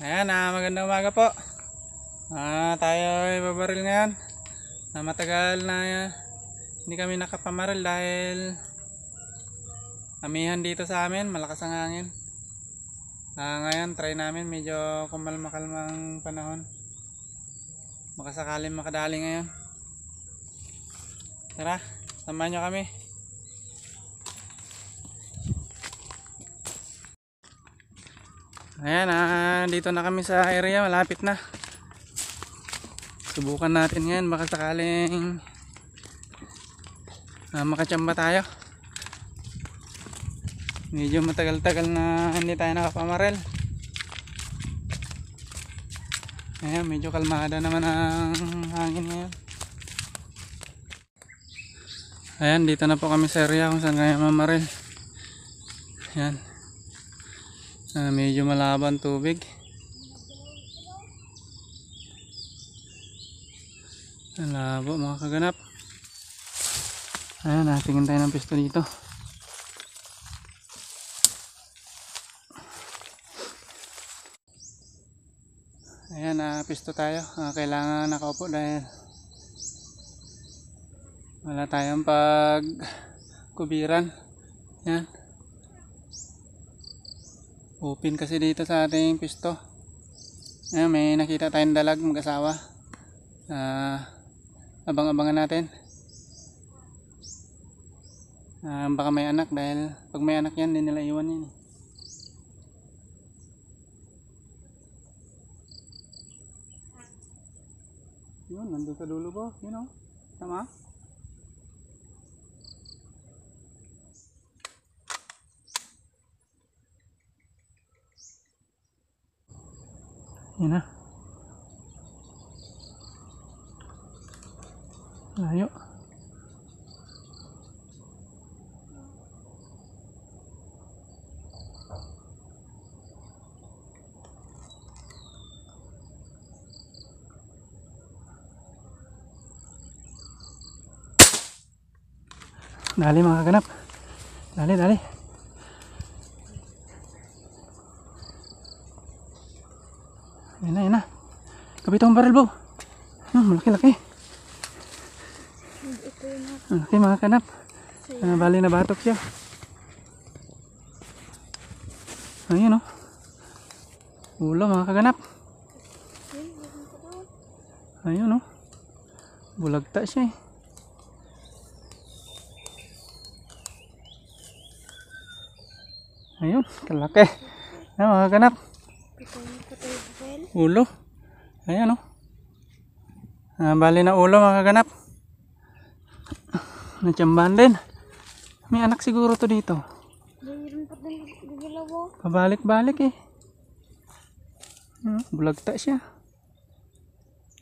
Ayan, magandang umaga po. Tayo ay babaril ngayon. Matagal na hindi kami nakapamaril dahil amihan dito sa amin, malakas ang hangin. Ngayon try namin, medyo kumalma-kalmang panahon. Makasakaling makadali ngayon. Tara, samahan nyo kami. Ayan, dito na kami sa area, malapit na. Subukan natin ngayon, baka sakaling makachamba tayo. Medyo matagal-tagal na hindi tayo nakapamarel. Ayan, medyo kalmada naman ang hangin ngayon. Ayan, dito na po kami sa area kung saan kaya mamarel. Ayan. Medyo malaban tubig. Malabo mga kaganap. Ayan, tingin tayo ng pisto dito. Ayan, pisto tayo. Kailangan nakaupo dahil wala tayong pagkubiran. Ayan. Open kasi dito sa ating pisto. Ayan, may nakita tayong dalag mag-asawa. Abang-abangan natin. Baka may anak dahil pag may anak yan, hindi nila iwan yan. Yun, nandun sa dulo po. Yun o. Tama? Yan na. Layo. Dali mga kaganap. Dali, dali. Yan na, yan na. Kapitong baril po. Malaki-laki. Malaki mga kanap. Bali na batok siya. Ayun o. Ulo mga kaganap. Ayun o. Bulagta siya eh. Ayun, kalaki. Ayan mga kaganap. Ulo. Ayan o. Bali na ulo mga kaganap. Natsambahan din. May anak siguro to dito. Pabalik-balik eh. Bulagta siya.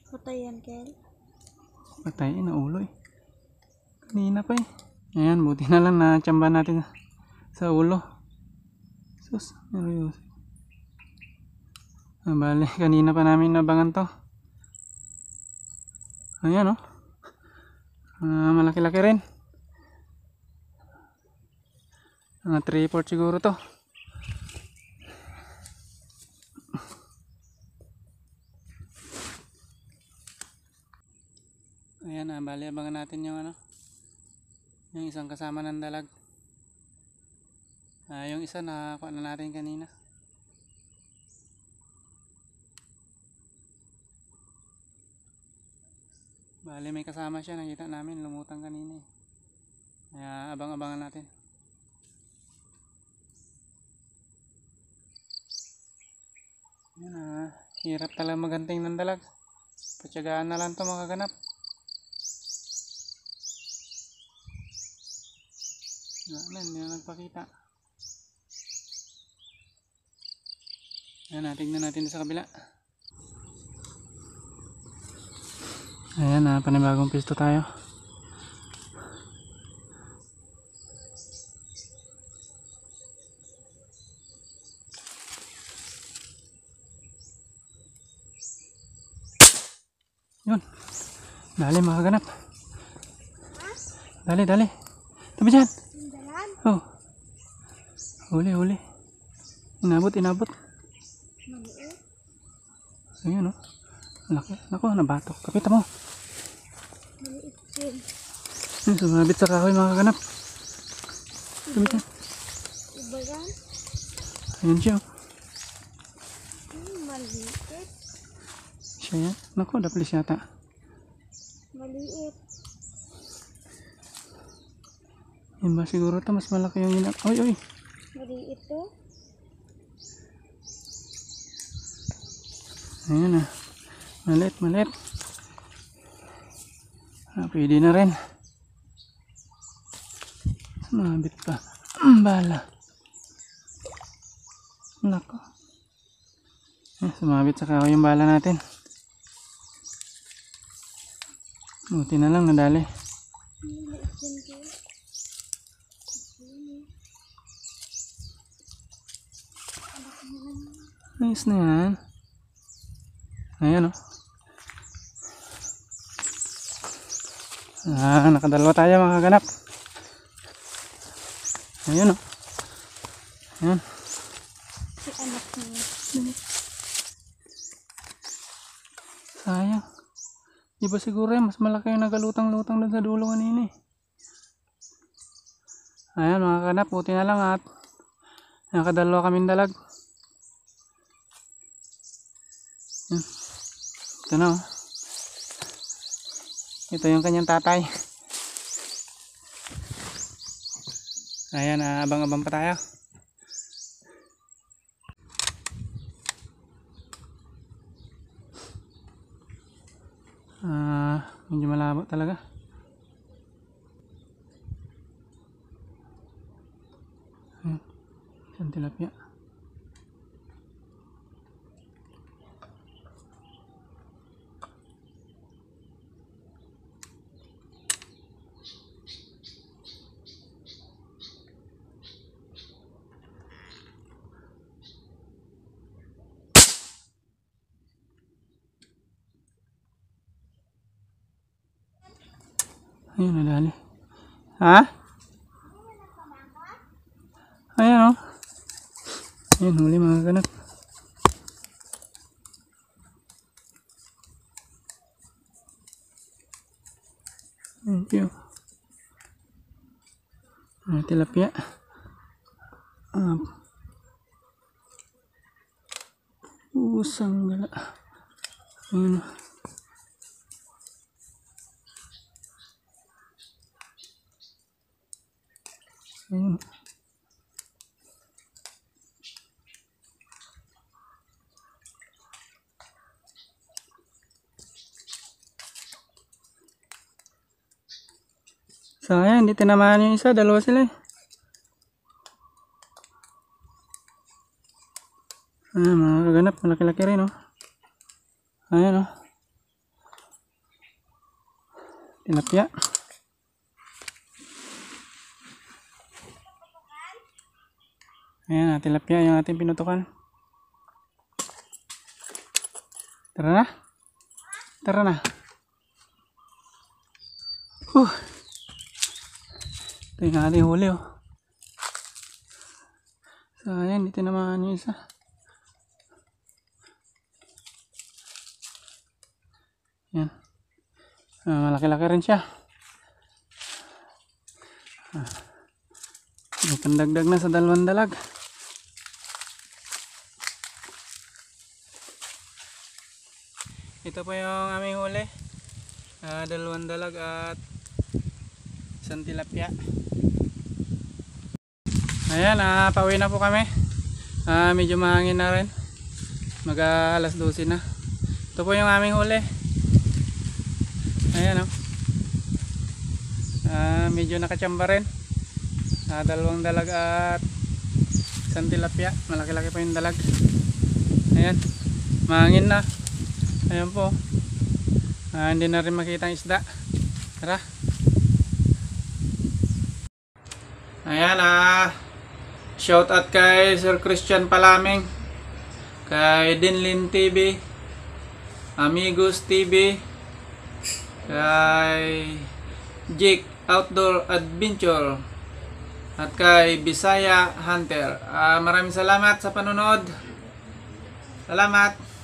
Patayan, Kel. Patayin na ulo eh. Kanina pa eh. Ayan, buti na lang na tsambahan natin sa ulo. Sus, neryoso. Bali, kanina pa namin nabangan to. Ayan o. Malaki-laki rin. 3/4 siguro to. Ayan, bali abangan natin yung yung isang kasama ng dalag. Yung isa nakuha na natin kanina. Bali may kasama siya, nakita namin, lumutang kanina eh. Kaya abang-abangan natin. Yan, hirap talaga maganting ng dalag. Patyagaan na lang ito makaganap. Hindi na nagpakita. Ayan, tingnan natin sa kabila. Ayan, panibagong pisto tayo. Yun. Dali mga kaganap. Dali, dali. Tabi dyan. Oh. Huli, huli. Inabot, inabot. Ayun, oh. Malaki. Naku, nabatok. Kapitan mo. Maliit yun. Ayun, sumabit sa kahoy mga kaganap. Kapitan. Iba yan? Ayun siya, oh. Maliit. Siya yan. Naku, daplis yata. Maliit. Yan ba siguro ito? Mas malaki yung inak. Oy, oy. Maliit to. Ayan na. Malit, malit. Pwede na rin. Sumabit pa. Bala. Nako. Sumabit sa kahoy yung bala natin. Buti na lang nadali. Maliit yan to. Nice na yan. Ayan, oh. Nakadalawa tayo mga kaganap. Ayan, oh. Ayan. Si anak niya. Sayang. Iba siguro yan. Mas malaki yung nagalutang-lutang doon sa dulo kanina, eh. Ayan mga kaganap. Buti na lang at nakadalawa kaming dalag. Ayan. Ito na, oh. Ito yung kanyang tatay. Ayan, abang-abang pa tayo. Medyo malabo talaga. Ayan, isang tilapia. Ayun, nadali. Ha? Ayan, oh. Ayan, huli mga kaganap. Thank you. Tilapia. Pusang gala. Ayun. Ayun. Sayang, hindi tinamaan yung isa. Dalawa sila, eh. Mga kaganap. Malaki-laki rin, oh. Ayan, oh. Tilapia. Ayan, tilapia yung ating pinutukan. Tara na. Tara na. Ito yung ating huli, oh. Sayang, hindi tinamaan yung isa. Yan. Malaki-laki rin siya. May pandagdag na sa dalawang dalag. Ito po yung aming huli. Dalawang dalag at isang tilapia. Ayan, pauwi na po kami. Medyo mahangin na rin. Alas 12 na. Ito po yung aming huli. Ayan, oh. Medyo nakachamba rin. Dalawang dalag at isang tilapia. Malaki-laki pa yung dalag. Ayan, mahangin na. Ayan po. Hindi na rin makita ang isda. Tara. Ayan, shout out kay Sir Christian Palaming, kay Dinlin TV, Amigos TV, kay Jake Outdoor Adventure, at kay Bisaya Hunter. Maraming salamat sa panonood. Salamat.